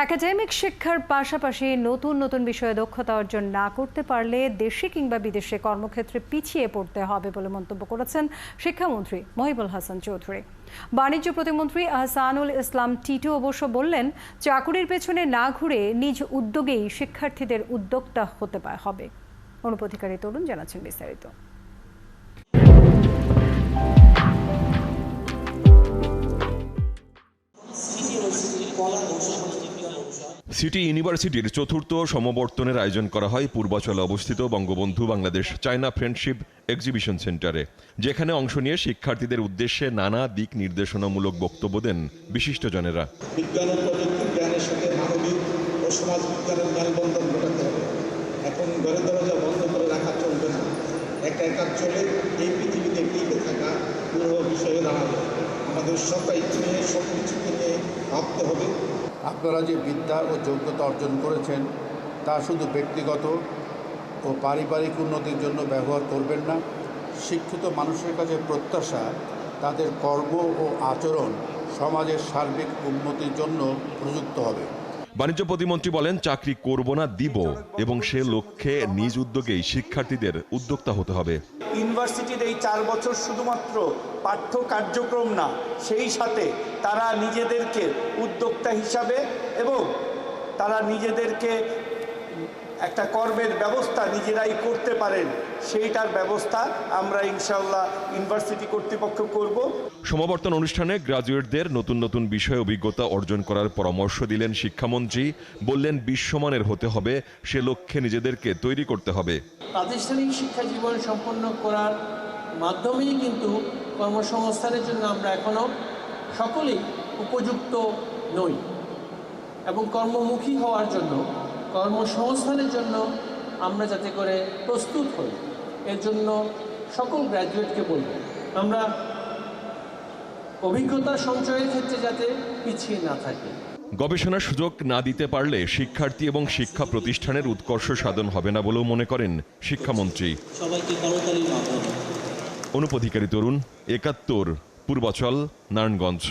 Academic শিক্ষার পাশাপাশি নতুন নতুন বিষয়ে দক্ষতা অর্জন না করতে পারলে দেশে কিংবা বিদেশে কর্মক্ষেত্রে পিছিয়ে পড়তে হবে বলে মন্তব্য করেছেন শিক্ষামন্ত্রী মহিবুল হাসান চৌধুরী। বাণিজ্য প্রতিমন্ত্রী আহসানুল ইসলাম টিটু অবশ্য বললেন, চাকুরির পেছনে না ঘুরে নিজ উদ্যোগেই শিক্ষার্থীদের উদ্যোক্তা হতে হবে। অনুপধিকারী তরুণ জানাচ্ছেন বিস্তারিত। সিটি ইউনিভার্সিটির চতুর্থ সমাবর্তনের আয়োজন করা হয় পূর্বাচলে অবস্থিত Bangabandhu Bangladesh China friendship exhibition সেন্টারে, যেখানে অংশ নিয়ে শিক্ষার্থীদের উদ্দেশ্যে নানা দিক নির্দেশনামূলক বক্তব্য দেন বিশিষ্টজনেরা। বিজ্ঞান ও প্রযুক্তির জ্ঞানের সাথে মানবিক ও সমাজ বিজ্ঞানের মেলবন্ধন ঘটাতে হবে। এখন ঘরে দরজা বন্ধ করে রাখা চলবে না। একা একা চলে এই পৃথিবীতে টিকে থাকা পুরো বিষয়ে দাঁড়াবে। আমাদের সবাই নিয়ে সব কিছুকে নিয়ে ভাবতে হবে। আপনারা যে বিদ্যা ও যোগ্যতা অর্জন করেছেন তা শুধু ব্যক্তিগত ও পারিবারিক উন্নতির জন্য ব্যবহার করবেন না। শিক্ষিত মানুষের কাছে প্রত্যাশা তাদের কর্ম ও আচরণ সমাজের সার্বিক উন্নতির জন্য প্রযুক্ত হবে। বাণিজ্য প্রতিমন্ত্রী বলেন, চাকরি করব না, দিব, এবং সে লক্ষ্যে নিজ উদ্যোগেই শিক্ষার্থীদের উদ্যোক্তা হতে হবে। ইউনিভার্সিটির এই 4 বছর শুধুমাত্র পাঠ্য কার্যক্রম না, সেই সাথে তারা নিজেদেরকে উদ্যোক্তা হিসাবে এবং তারা নিজেদেরকে একটা কর্মের ব্যবস্থা নিজেরাই করতে পারেন, সেইটার ব্যবস্থা আমরা ইনশাআল্লাহ ইউনিভার্সিটি কর্তৃপক্ষ করব। সমাবর্তন অনুষ্ঠানে গ্রাজুয়েটদের নতুন নতুন বিষয়ে অভিজ্ঞতা অর্জন করার পরামর্শ দিলেন শিক্ষামন্ত্রী। বললেন, বিশ্বমানের হতে হবে, সে লক্ষ্যে নিজেদেরকে তৈরি করতে হবে। প্রাতিষ্ঠানিক শিক্ষা জীবন সম্পন্ন করার মাধ্যমেই কিন্তু কর্মসংস্থানের জন্য আমরা এখনও সকলেই উপযুক্ত নই, এবং কর্মমুখী হওয়ার জন্য, কর্মসংস্থানের জন্য আমরা যাতে করে প্রস্তুত হই, এর জন্য সকল গ্র্যাজুয়েটকে বলব, আমরা অভিজ্ঞতা সঞ্চয়ের ক্ষেত্রে যাতে পিছিয়ে না থাকি। গবেষণার সুযোগ না দিতে পারলে শিক্ষার্থী এবং শিক্ষা প্রতিষ্ঠানের উৎকর্ষ সাধন হবে না বলেও মনে করেন শিক্ষামন্ত্রী। অনুপধিকারী তরুণ, ৭১, পূর্বাচল, নারায়ণগঞ্জ।